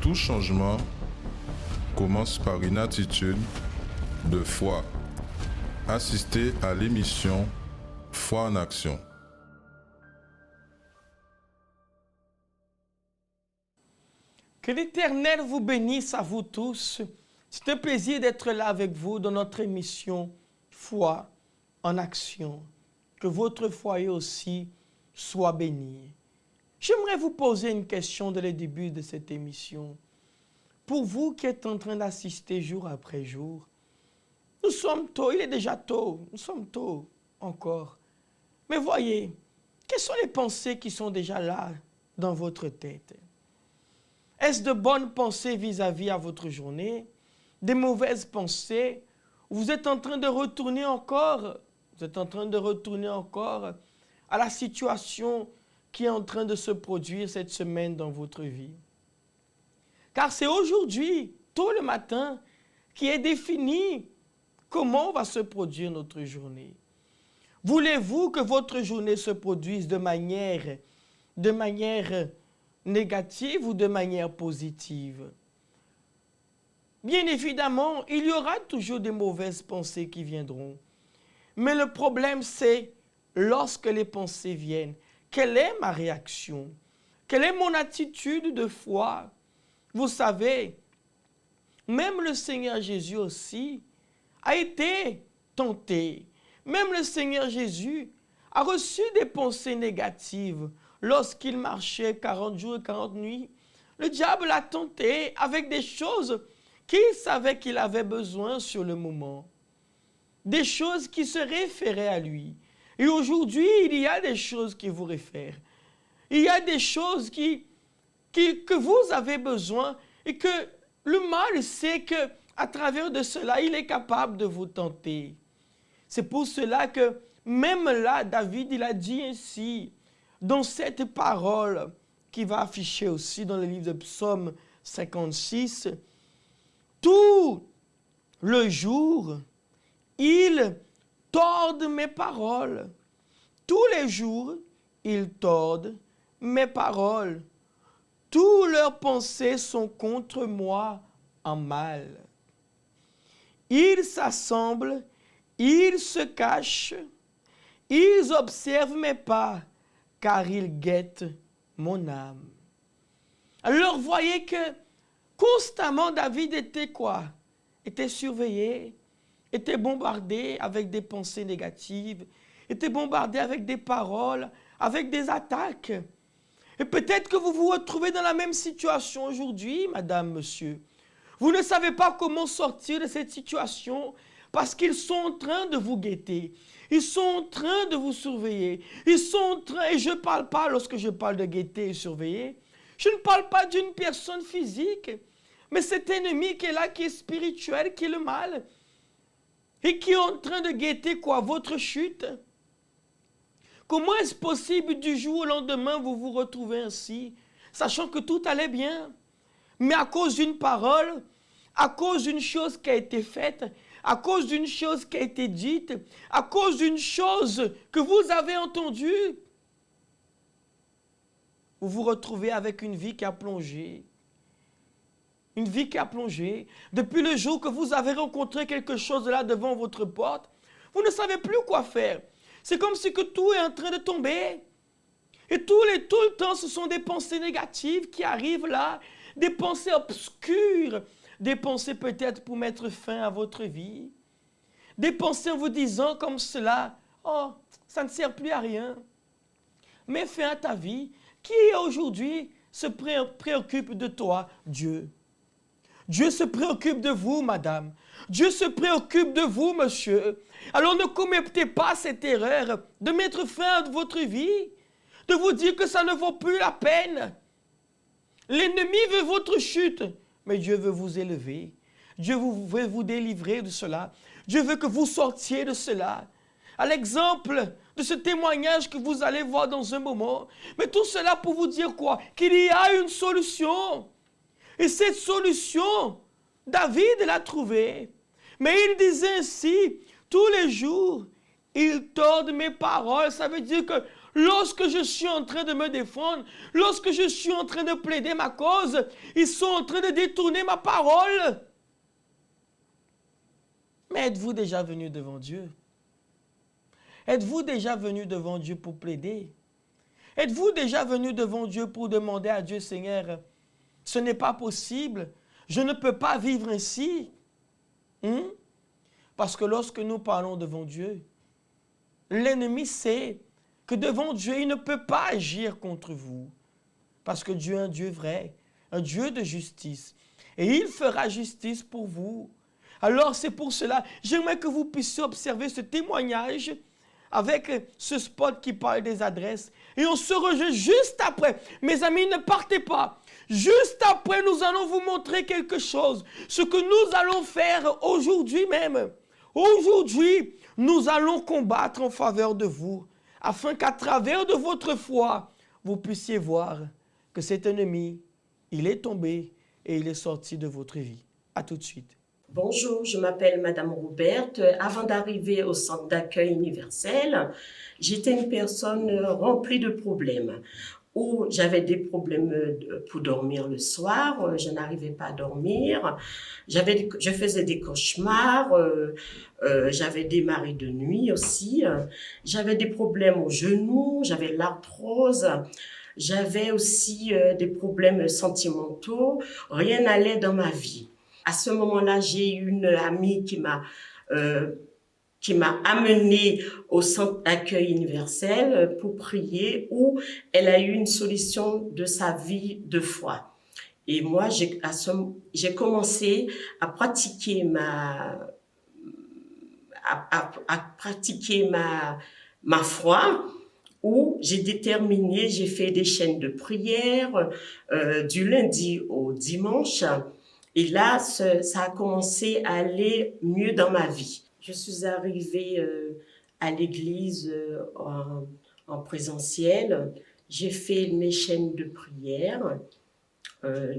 Tout changement commence par une attitude de foi. Assistez à l'émission Foi en action. Que l'Éternel vous bénisse à vous tous. C'est un plaisir d'être là avec vous dans notre émission Foi en action. Que votre foyer aussi soit béni. J'aimerais vous poser une question dès le début de cette émission. Pour vous qui êtes en train d'assister jour après jour, nous sommes tôt, il est déjà tôt, nous sommes tôt encore. Mais voyez, quelles sont les pensées qui sont déjà là dans votre tête? Est-ce de bonnes pensées vis-à-vis à votre journée? Des mauvaises pensées? Vous êtes en train de retourner encore, à la situation qui est en train de se produire cette semaine dans votre vie. Car c'est aujourd'hui, tôt le matin, qui est défini comment va se produire notre journée. Voulez-vous que votre journée se produise de manière négative ou de manière positive? Bien évidemment, il y aura toujours des mauvaises pensées qui viendront. Mais le problème, c'est lorsque les pensées viennent, quelle est ma réaction? Quelle est mon attitude de foi? Vous savez, même le Seigneur Jésus aussi a été tenté. Même le Seigneur Jésus a reçu des pensées négatives lorsqu'il marchait 40 jours et 40 nuits. Le diable l'a tenté avec des choses qu'il savait qu'il avait besoin sur le moment. Des choses qui se référaient à lui. Et aujourd'hui, il y a des choses qui vous réfèrent. Il y a des choses que vous avez besoin et que le mal sait qu'à travers de cela, il est capable de vous tenter. C'est pour cela que même là, David, il a dit ainsi, dans cette parole qui va afficher aussi dans le livre de Psaume 56, « Tout le jour, ils tordent mes paroles. Tous les jours, ils tordent mes paroles. Toutes leurs pensées sont contre moi en mal. Ils s'assemblent, ils se cachent, ils observent mes pas, car ils guettent mon âme. » Alors voyez que constamment David était quoi? Était surveillé, était bombardé avec des pensées négatives, était bombardé avec des paroles, avec des attaques. Et peut-être que vous vous retrouvez dans la même situation aujourd'hui, madame, monsieur. Vous ne savez pas comment sortir de cette situation parce qu'ils sont en train de vous guetter. Ils sont en train de vous surveiller. Ils sont en train, et je ne parle pas, lorsque je parle de guetter et surveiller, je ne parle pas d'une personne physique, mais cet ennemi qui est là, qui est spirituel, qui est le mal, et qui est en train de guetter quoi? Votre chute. Comment est-ce possible du jour au lendemain vous vous retrouvez ainsi, sachant que tout allait bien, mais à cause d'une parole, à cause d'une chose qui a été faite, à cause d'une chose qui a été dite, à cause d'une chose que vous avez entendue, vous vous retrouvez avec une vie qui a plongé. Une vie qui a plongé. Depuis le jour que vous avez rencontré quelque chose là devant votre porte, vous ne savez plus quoi faire. C'est comme si que tout est en train de tomber. Et tout le temps, ce sont des pensées négatives qui arrivent là, des pensées obscures, des pensées peut-être pour mettre fin à votre vie, des pensées en vous disant comme cela, « Oh, ça ne sert plus à rien. » Mets fin à ta vie. Qui aujourd'hui se préoccupe de toi? Dieu. Dieu se préoccupe de vous, madame. Dieu se préoccupe de vous, monsieur. Alors ne commettez pas cette erreur de mettre fin à votre vie, de vous dire que ça ne vaut plus la peine. L'ennemi veut votre chute, mais Dieu veut vous élever. Dieu veut vous délivrer de cela. Dieu veut que vous sortiez de cela. À l'exemple de ce témoignage que vous allez voir dans un moment. Mais tout cela pour vous dire quoi? Qu'il y a une solution. Et cette solution, David l'a trouvée. Mais il disait ainsi, tous les jours, il tord mes paroles. Ça veut dire que lorsque je suis en train de me défendre, lorsque je suis en train de plaider ma cause, ils sont en train de détourner ma parole. Mais êtes-vous déjà venu devant Dieu? Êtes-vous déjà venu devant Dieu pour plaider? Êtes-vous déjà venu devant Dieu pour demander à Dieu, Seigneur, ce n'est pas possible, je ne peux pas vivre ainsi? Parce que lorsque nous parlons devant Dieu, l'ennemi sait que devant Dieu, il ne peut pas agir contre vous. Parce que Dieu est un Dieu vrai, un Dieu de justice. Et il fera justice pour vous. Alors c'est pour cela, j'aimerais que vous puissiez observer ce témoignage avec ce spot qui parle des adresses. Et on se rejoint juste après. Mes amis, ne partez pas. Juste après, nous allons vous montrer quelque chose. Ce que nous allons faire aujourd'hui même. Aujourd'hui, nous allons combattre en faveur de vous, afin qu'à travers de votre foi, vous puissiez voir que cet ennemi, il est tombé et il est sorti de votre vie. À tout de suite. Bonjour, je m'appelle Madame Robert. Avant d'arriver au centre d'accueil universel, j'étais une personne remplie de problèmes. Où j'avais des problèmes pour dormir le soir, je n'arrivais pas à dormir, je faisais des cauchemars, j'avais des marées de nuit aussi, j'avais des problèmes aux genoux, j'avais l'arthrose, j'avais aussi des problèmes sentimentaux, rien n'allait dans ma vie. À ce moment-là, j'ai eu une amie qui m'a amenée au centre d'accueil universel pour prier, où elle a eu une solution de sa vie de foi. Et moi, j'ai commencé à pratiquer ma foi, où j'ai fait des chaînes de prière du lundi au dimanche. Et là, ça a commencé à aller mieux dans ma vie. Je suis arrivée à l'église en présentiel. J'ai fait mes chaînes de prière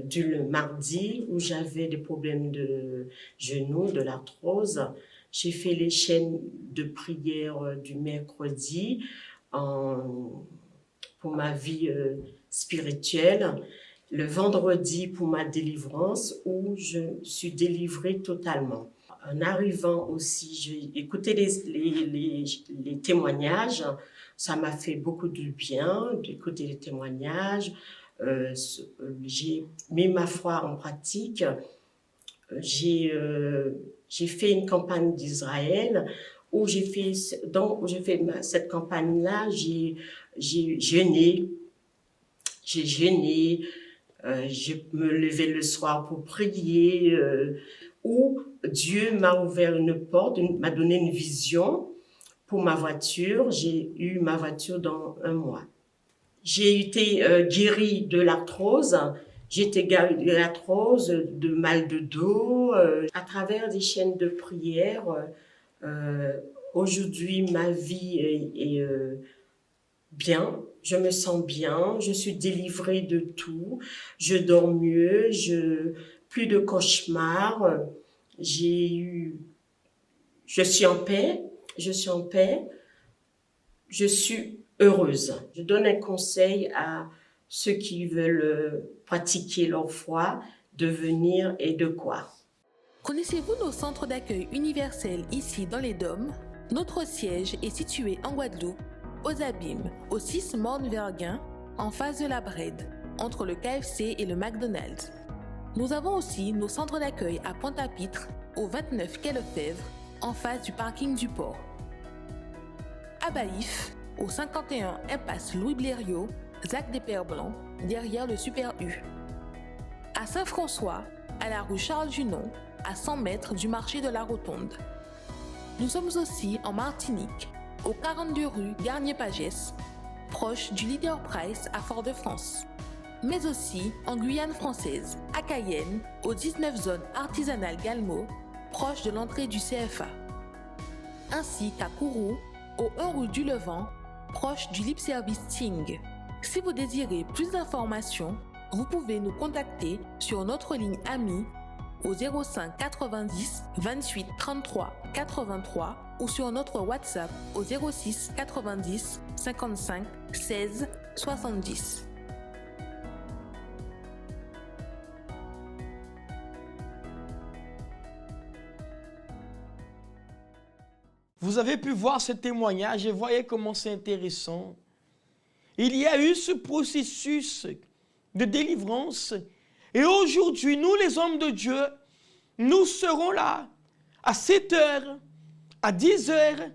du mardi où j'avais des problèmes de genoux, de l'arthrose. J'ai fait les chaînes de prière du mercredi pour ma vie spirituelle. Le vendredi pour ma délivrance où je suis délivrée totalement. En arrivant aussi, j'ai écouté les témoignages. Ça m'a fait beaucoup de bien d'écouter les témoignages. J'ai mis ma foi en pratique. J'ai fait une campagne d'Israël où j'ai fait cette campagne-là. J'ai jeûné. Je me levais le soir pour prier, où Dieu m'a ouvert une porte, m'a donné une vision pour ma voiture. J'ai eu ma voiture dans 1 mois. J'ai été guérie de l'arthrose. J'ai été guérie de l'arthrose, de mal de dos, à travers des chaînes de prière. Aujourd'hui, ma vie est bien, je me sens bien, je suis délivrée de tout, je dors mieux, plus de cauchemars, je suis en paix, je suis heureuse. Je donne un conseil à ceux qui veulent pratiquer leur foi, de venir et de quoi. Connaissez-vous nos centres d'accueil universels ici dans les Dômes? Notre siège est situé en Guadeloupe, aux Abîmes, au 6 Morne-Verguin, en face de la Brède, entre le KFC et le McDonald's. Nous avons aussi nos centres d'accueil à Pointe-à-Pitre, au 29 quai Lefebvre, en face du parking du port. À Baïf, au 51 impasse Louis Blériot, Zac des Pères Blancs, derrière le Super U. À Saint-François, à la rue Charles-Junon, à 100 mètres du marché de la Rotonde. Nous sommes aussi en Martinique, au 42 rue Garnier-Pagès, proche du Leader Price à Fort-de-France. Mais aussi en Guyane française, à Cayenne, au 19 zone artisanale Galmo, proche de l'entrée du CFA. Ainsi qu'à Kourou, au 1 rue du Levant, proche du Lip Service Ting. Si vous désirez plus d'informations, vous pouvez nous contacter sur notre ligne amie au 05 90 28 33 83 ou sur notre WhatsApp au 06 90 55 16 70. Vous avez pu voir ce témoignage et voyez comment c'est intéressant. Il y a eu ce processus de délivrance. Et aujourd'hui, nous les hommes de Dieu, nous serons là à 7 heures, à 10 heures,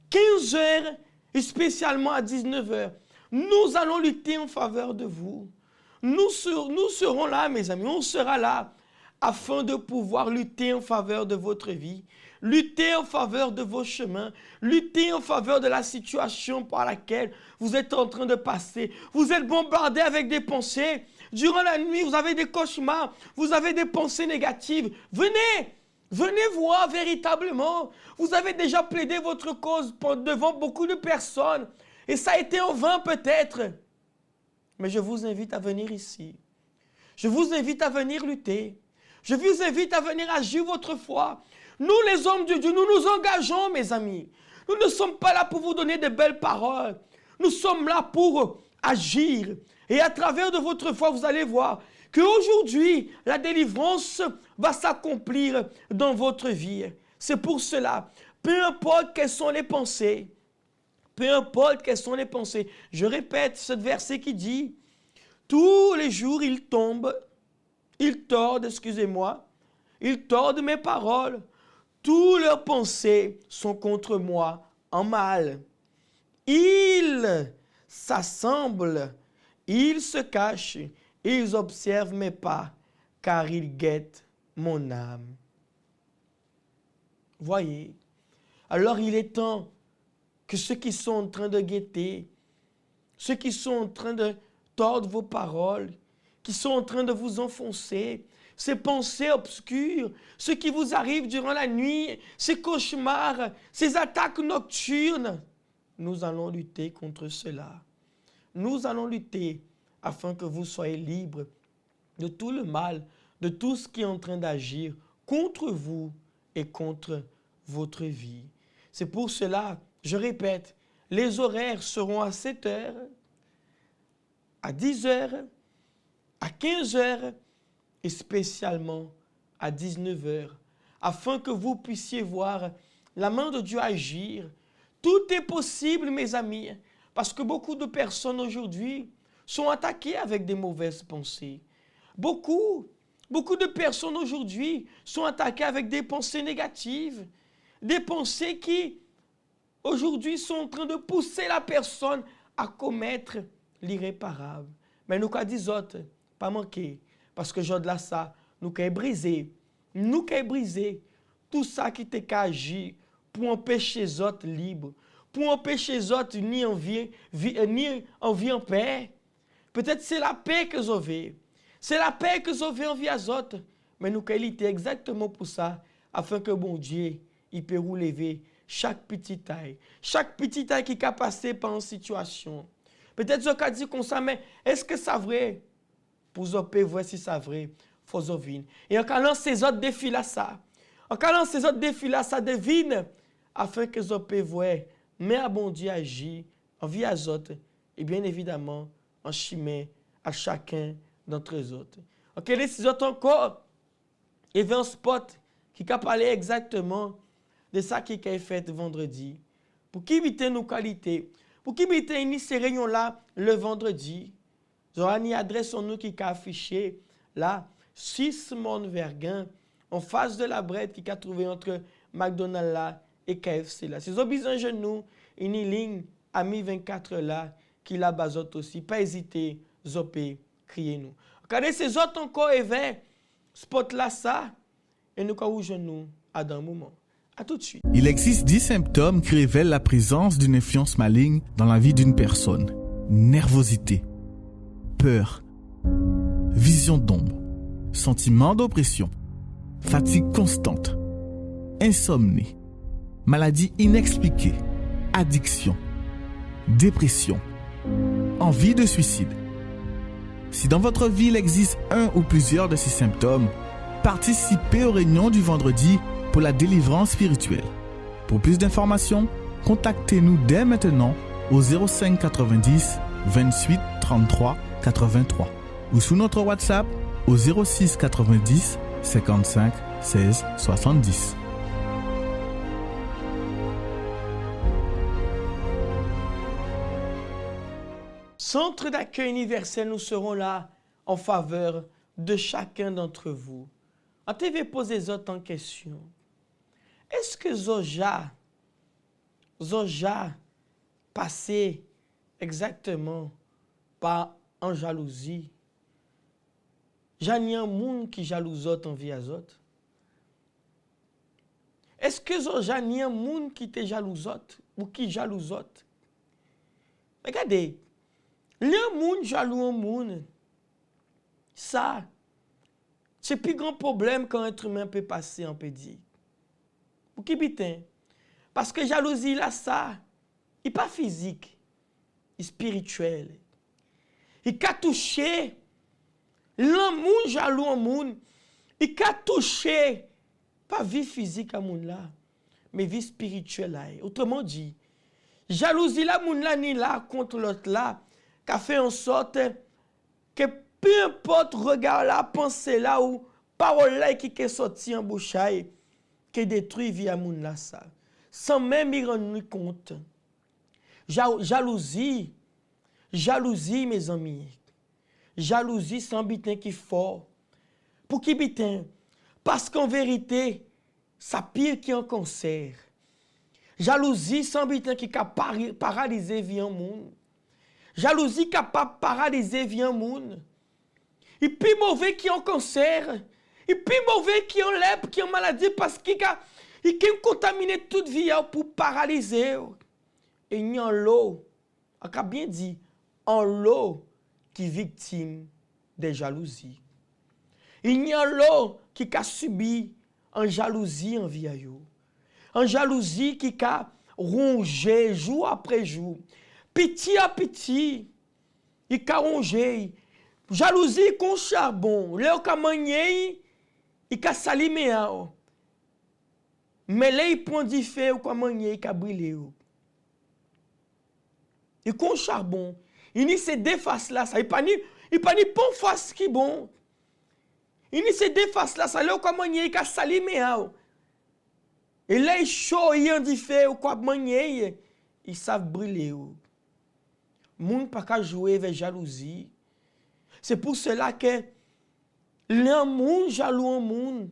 15 heures et spécialement à 19 heures. Nous allons lutter en faveur de vous. Nous serons là, mes amis, on sera là afin de pouvoir lutter en faveur de votre vie, lutter en faveur de vos chemins, lutter en faveur de la situation par laquelle vous êtes en train de passer. Vous êtes bombardé avec des pensées. Durant la nuit, vous avez des cauchemars, vous avez des pensées négatives. Venez voir véritablement. Vous avez déjà plaidé votre cause devant beaucoup de personnes et ça a été en vain peut-être. Mais je vous invite à venir ici. Je vous invite à venir lutter. Je vous invite à venir agir votre foi. Nous, les hommes de Dieu, nous nous engageons, mes amis. Nous ne sommes pas là pour vous donner de belles paroles. Nous sommes là pour agir. Et à travers de votre foi, vous allez voir qu'aujourd'hui, la délivrance va s'accomplir dans votre vie. C'est pour cela, peu importe quelles sont les pensées, je répète ce verset qui dit, tous les jours ils tordent mes paroles. Toutes leurs pensées sont contre moi en mal. Ils s'assemblent, ils se cachent, ils observent mes pas, car ils guettent mon âme. Voyez, alors il est temps que ceux qui sont en train de guetter, ceux qui sont en train de tordre vos paroles, qui sont en train de vous enfoncer, ces pensées obscures, ce qui vous arrive durant la nuit, ces cauchemars, ces attaques nocturnes, nous allons lutter contre cela. Nous allons lutter afin que vous soyez libres de tout le mal, de tout ce qui est en train d'agir contre vous et contre votre vie. C'est pour cela, je répète, les horaires seront à 7 heures, à 10 heures, à 15 heures, et spécialement à 19 heures, afin que vous puissiez voir la main de Dieu agir. Tout est possible, mes amis, parce que beaucoup de personnes aujourd'hui sont attaquées avec des mauvaises pensées. Beaucoup de personnes aujourd'hui sont attaquées avec des pensées négatives, des pensées qui, aujourd'hui, sont en train de pousser la personne à commettre l'irréparable. Mais nous, qu'à des autres, pas manquer. Parce que je dis ça, nous qu'à briser tout ça qui te qu'à agir pour empêcher les autres libres, pour empêcher les autres ni en vie en paix. Peut-être c'est la paix que vous avez. C'est la paix que vous avez envie aux autres. Mais nous qu'à lutter exactement pour ça, afin que bon Dieu, il peut relever chaque petite taille qui a passé par une situation. Peut-être que vous avez dit comme ça, mais est-ce que c'est vrai? Pour vous voir si c'est vrai, il faut venir. Et en calant ces autres défis là, ça devine, afin que vous puissiez voir, mais à bon Dieu agir, en vie à autres, et bien évidemment, en chemin à chacun d'entre eux autres. Ok, les autres encore, il y avait un spot qui a parlé exactement de ça qui a été fait vendredi. Pour qui éviter nos qualités, pour qui éviter ces réunions-là le vendredi, nous avons une adresse en nous qui est affichée là, 6 Morne Verguin, en face de la brette qui a trouvé entre McDonald's là et KFC là. Si vous avez besoin de nous, une ligne Ami 24 là, qui la basote aussi. Pas hésiter, zopé, criez nous. Regardez ces autres encore éveillés, spot là ça, et nous quand nous à d'un moment. À tout de suite. Il existe 10 symptômes qui révèlent la présence d'une influence maligne dans la vie d'une personne. Nervosité, peur, vision d'ombre, sentiment d'oppression, fatigue constante, insomnie, maladie inexpliquée, addiction, dépression, envie de suicide. Si dans votre vie il existe un ou plusieurs de ces symptômes, participez aux réunions du vendredi pour la délivrance spirituelle. Pour plus d'informations, contactez-nous dès maintenant au 05 90 28 33 83 ou sur notre WhatsApp au 06 90 55 16 70. Centre d'accueil universel, nous serons là en faveur de chacun d'entre vous. En TV, posez autant de questions. Est-ce que Zoja passé exactement par en jalousie? J'en ai un monde qui jalouse en vie à autres. Est-ce que Zoja n'y a un monde qui te jalouse ou qui jalouse? Regardez, le monde jaloux un monde. Ça, c'est le plus grand problème qu'un être humain peut passer, on peut dire. Pour qui bitin? Parce que jalousie, là, ça, il n'est pas physique, il est spirituel. Il a touché l'amour jaloux au monde. Il a touché, pas vie physique à monde là, mais vie spirituelle là. Autrement dit, jalousie là, monde là, ni là contre l'autre là, qui a fait en sorte que peu importe regard là, pensée là ou parole là qui est sortie en bouchaille, qui détruit vie à monde là ça, sans même y rendre compte. Jalousie, mes amis. Jalousie sans bitin qui fort. Pour qui bitin? Parce qu'en vérité, ça pire qu'un cancer. Jalousie sans bitin qui a paralysé vie en monde. Jalousie capable de paralyser vie en monde. Et plus mauvais qui ont cancer. Et plus mauvais qui ont lèpre, qui ont maladie parce qu'il a contaminé toute vie pour paralyser. Et il y a l'eau, on a bien dit, en l'eau qui est victime de jalousie. Il y a l'eau qui a subi en jalousie en vie. En jalousie qui a rongé jour après jour. Petit à petit, il a rongé. Jalousie con charbon. Léo ka manié, il a salimé. Mais là, il prend du feu ou comme manié, il a brûlé. Il con charbon. Il n'y se déface là, ça. Il pas ni bon face qui bon. Il n'y se déface là, ça. Léo ka manié, il a salimé. Et là, il chaud, il en dit feu ou comme manié, ils savent brûler. Moun pas qu'à jouer avec jalousie. C'est pour cela que l'amour jaloux en monde,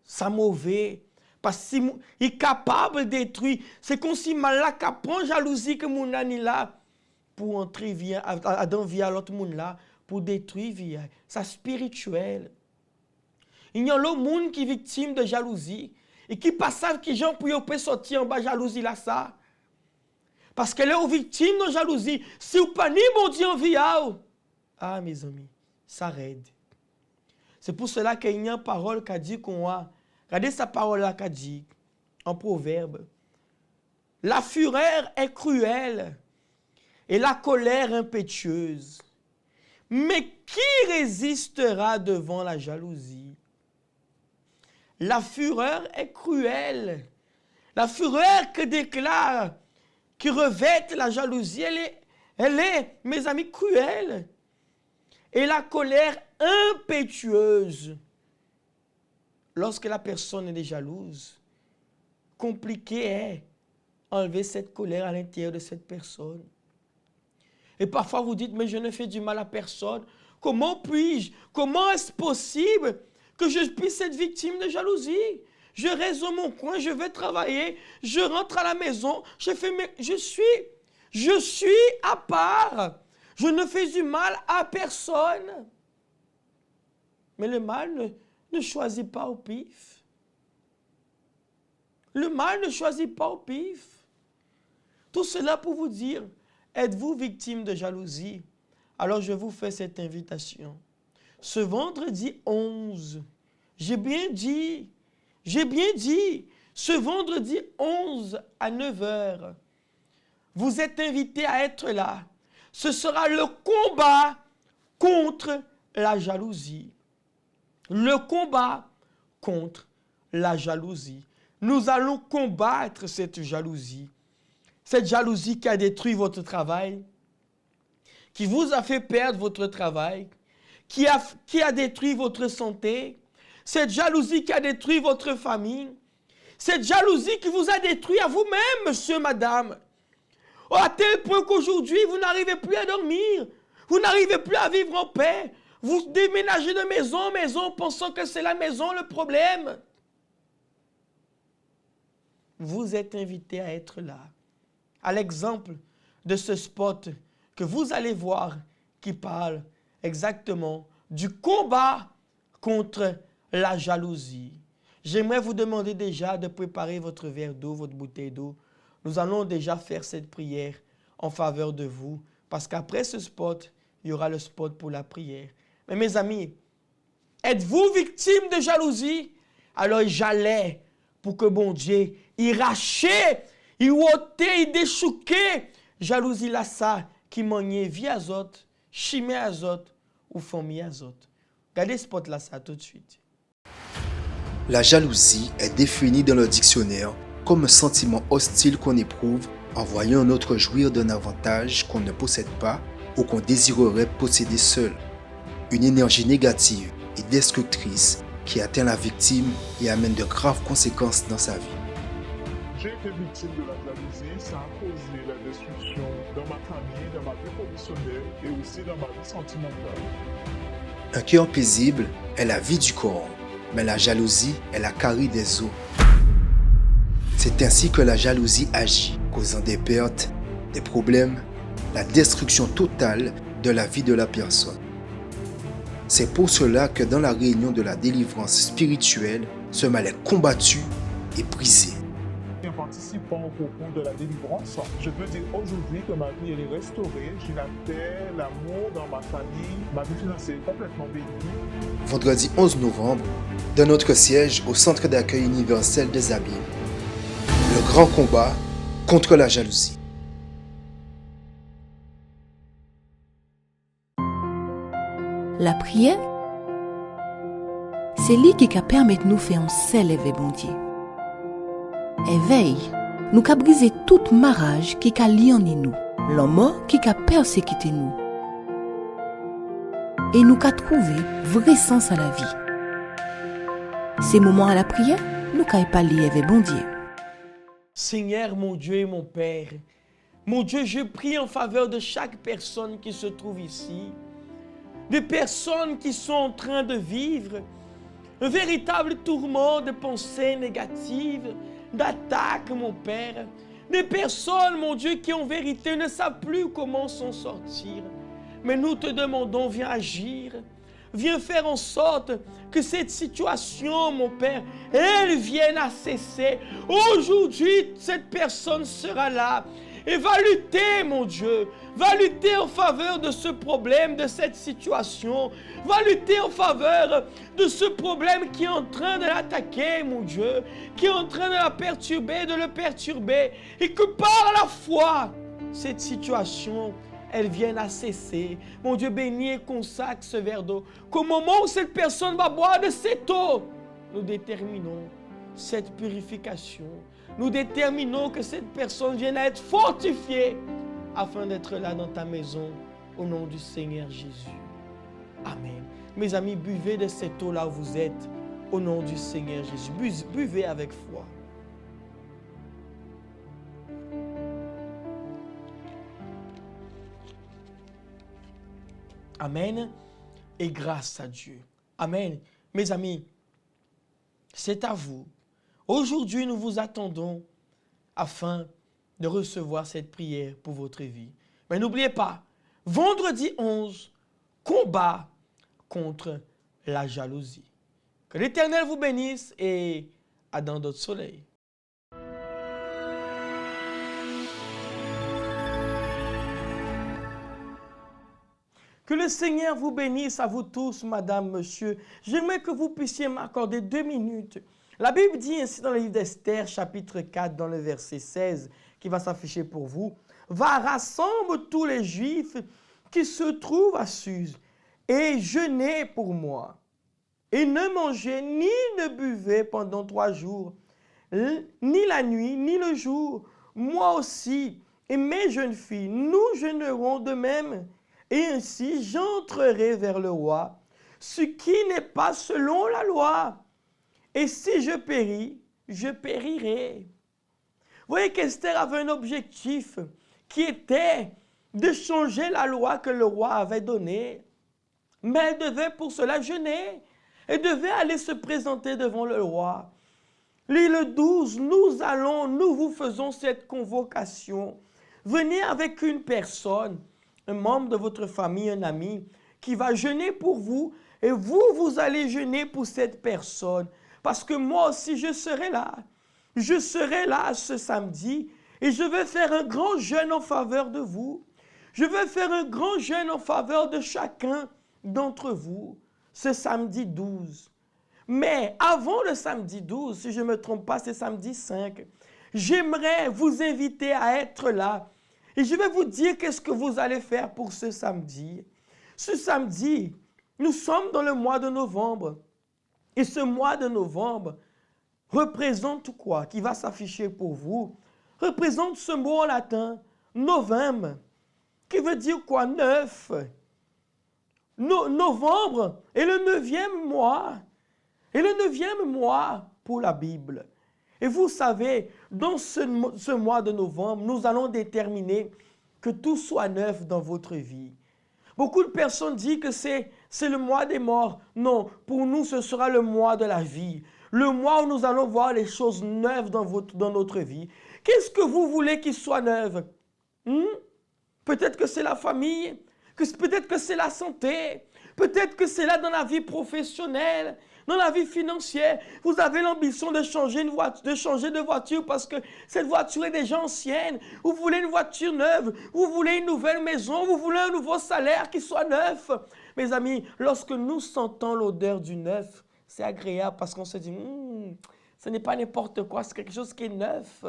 ça mauvais. Parce qu'il est capable de détruire. C'est comme si malak prend jalousie que mon ani là pour entrer dans vie à l'autre monde là pour détruire vie. C'est spirituel. Il y a l'autre monde qui est victime de jalousie et qui pas savent qui gens pour sortir en bas jalousie là ça. Parce qu'elle est victime de jalousie. Si vous pas ni bon Dieu en vie, ah mes amis, ça raide. C'est pour cela qu'il y a une parole qui dit qu'on a. Regardez sa parole là qui dit en proverbe. La fureur est cruelle et la colère impétueuse. Mais qui résistera devant la jalousie? La fureur est cruelle. La fureur que déclare qui revêt la jalousie, elle est, mes amis, cruelle. Et la colère impétueuse. Lorsque la personne est jalouse, compliqué est enlever cette colère à l'intérieur de cette personne. Et parfois vous dites, mais je ne fais du mal à personne. Comment puis-je? Comment est-ce possible que je puisse être victime de jalousie? Je reste dans mon coin, je vais travailler, je rentre à la maison, je suis à part. Je ne fais du mal à personne. Mais le mal ne choisit pas au pif. Le mal ne choisit pas au pif. Tout cela pour vous dire, êtes-vous victime de jalousie? Alors je vous fais cette invitation. Ce vendredi 11, j'ai bien dit, ce vendredi 11 à 9h, vous êtes invités à être là. Ce sera le combat contre la jalousie. Le combat contre la jalousie. nous allons combattre cette jalousie. Cette jalousie qui a détruit votre travail, qui vous a fait perdre votre travail, qui a détruit votre santé, cette jalousie qui a détruit votre famille, cette jalousie qui vous a détruit à vous-même, monsieur, madame. Oh, à tel point qu'aujourd'hui, vous n'arrivez plus à dormir, vous n'arrivez plus à vivre en paix. Vous déménagez de maison en maison pensant que c'est la maison le problème. Vous êtes invité à être là. À l'exemple de ce spot que vous allez voir qui parle exactement du combat contre la jalousie. J'aimerais vous demander déjà de préparer votre verre d'eau, votre bouteille d'eau. Nous allons déjà faire cette prière en faveur de vous parce qu'après ce spot, il y aura le spot pour la prière. Mais mes amis, êtes-vous victime de jalousie? Alors j'allais pour que bon Dieu, il rachète, il ôte, il déchouque. Jalousie là ça qui maniait vie azote, chimie azote ou famille azote. Regardez ce spot là ça tout de suite. La jalousie est définie dans le dictionnaire comme un sentiment hostile qu'on éprouve en voyant un autre jouir d'un avantage qu'on ne possède pas ou qu'on désirerait posséder seul. Une énergie négative et destructrice qui atteint la victime et amène de graves conséquences dans sa vie. J'ai été victime de la jalousie, ça a causé la destruction dans ma famille, dans ma vie professionnelle et aussi dans ma vie sentimentale. Un cœur paisible est la vie du corps, mais la jalousie est la carie des os. C'est ainsi que la jalousie agit, causant des pertes, des problèmes, la destruction totale de la vie de la personne. C'est pour cela que dans la réunion de la délivrance spirituelle, ce mal est combattu et brisé. En participant au concours de la délivrance, je peux dire aujourd'hui que ma vie elle est restaurée, j'ai la paix, l'amour dans ma famille, ma vie financière est complètement bénie. Vendredi 11 novembre, dans notre siège au Centre d'accueil universel des Abîmes, le grand combat contre la jalousie. La prière, c'est lui qui permet de nous faire un seul éveil bon Dieu. Éveil, nous qu'a brisé toute marage qui a lié en nous, l'homme qui a persécuté nous. Et nous qu'a trouvé vrai sens à la vie. Ces moments à la prière, nous qu'a parlé éveil bon Dieu. Seigneur, mon Dieu et mon Père, mon Dieu, je prie en faveur de chaque personne qui se trouve ici, des personnes qui sont en train de vivre un véritable tourment de pensées négatives, d'attaques, mon Père. Des personnes, mon Dieu, qui en vérité ne savent plus comment s'en sortir. Mais nous te demandons, viens agir. Viens faire en sorte que cette situation, mon Père, elle vienne à cesser. Aujourd'hui, cette personne sera là et va lutter, mon Dieu. Va lutter en faveur de ce problème, de cette situation. Va lutter en faveur de ce problème qui est en train de l'attaquer, mon Dieu. Qui est en train de la perturber, de le perturber. Et que par la foi, cette situation, elle vienne à cesser. Mon Dieu, bénis et consacre ce verre d'eau. Qu'au moment où cette personne va boire de cette eau, nous déterminons cette purification. Nous déterminons que cette personne vienne à être fortifiée afin d'être là dans ta maison au nom du Seigneur Jésus. Amen. Mes amis, buvez de cette eau là où vous êtes au nom du Seigneur Jésus. Buvez avec foi. Amen. Et grâce à Dieu. Amen. Mes amis, c'est à vous. Aujourd'hui, nous vous attendons afin de recevoir cette prière pour votre vie. Mais n'oubliez pas, vendredi 11, combat contre la jalousie. Que l'Éternel vous bénisse et à dans d'autres soleils. Que le Seigneur vous bénisse à vous tous, madame, monsieur. J'aimerais que vous puissiez m'accorder 2 minutes. La Bible dit ainsi dans le livre d'Esther, chapitre 4, dans le verset 16, qui va s'afficher pour vous. « Va, rassemble tous les Juifs qui se trouvent à Suse, et jeûnez pour moi. Et ne mangez ni ne buvez pendant 3 jours, ni la nuit, ni le jour. Moi aussi, et mes jeunes filles, nous jeûnerons de même. Et ainsi, j'entrerai vers le roi, ce qui n'est pas selon la loi. Et si je péris, je périrai. Vous voyez qu'Esther avait un objectif qui était de changer la loi que le roi avait donnée. Mais elle devait pour cela jeûner. Elle devait aller se présenter devant le roi. Le 12, nous vous faisons cette convocation. Venez avec une personne, un membre de votre famille, un ami, qui va jeûner pour vous, et vous allez jeûner pour cette personne. Parce que moi aussi, je serai là. Je serai là ce samedi, et je vais faire un grand jeûne en faveur de vous. Je vais faire un grand jeûne en faveur de chacun d'entre vous, ce samedi 12. Mais avant le samedi 12, si je ne me trompe pas, c'est samedi 5, j'aimerais vous inviter à être là. Et je vais vous dire qu'est-ce que vous allez faire pour ce samedi. Ce samedi, nous sommes dans le mois de novembre. Et ce mois de novembre représente quoi? Qui va s'afficher pour vous? Représente ce mot en latin, novembre, qui veut dire quoi? 9. Novembre est le 9e mois. Et le 9e mois pour la Bible. Et vous savez, dans ce mois de novembre, nous allons déterminer que tout soit neuf dans votre vie. Beaucoup de personnes disent que c'est le mois des morts. Non, pour nous, ce sera le mois de la vie. Le mois où nous allons voir les choses neuves dans notre vie. Qu'est-ce que vous voulez qu'il soit neuf? Peut-être que c'est la famille, peut-être que c'est la santé, peut-être que c'est là dans la vie professionnelle, dans la vie financière. Vous avez l'ambition de changer de voiture parce que cette voiture est déjà ancienne. Vous voulez une voiture neuve, vous voulez une nouvelle maison, vous voulez un nouveau salaire qui soit neuf. Mes amis, lorsque nous sentons l'odeur du neuf, c'est agréable parce qu'on se dit, ce n'est pas n'importe quoi, c'est quelque chose qui est neuf.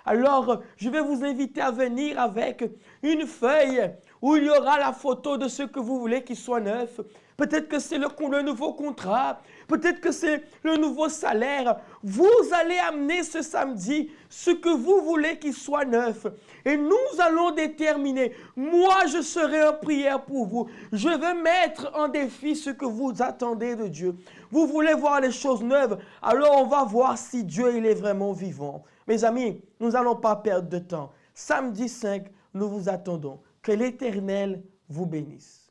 Alors, je vais vous inviter à venir avec une feuille où il y aura la photo de ce que vous voulez qu'il soit neuf. Peut-être que c'est le nouveau contrat. Peut-être que c'est le nouveau salaire. Vous allez amener ce samedi ce que vous voulez qu'il soit neuf. Et nous allons déterminer. Moi, je serai en prière pour vous. Je vais mettre en défi ce que vous attendez de Dieu. Vous voulez voir les choses neuves? Alors on va voir si Dieu il est vraiment vivant. Mes amis, nous n'allons pas perdre de temps. Samedi 5, nous vous attendons. Que l'Éternel vous bénisse.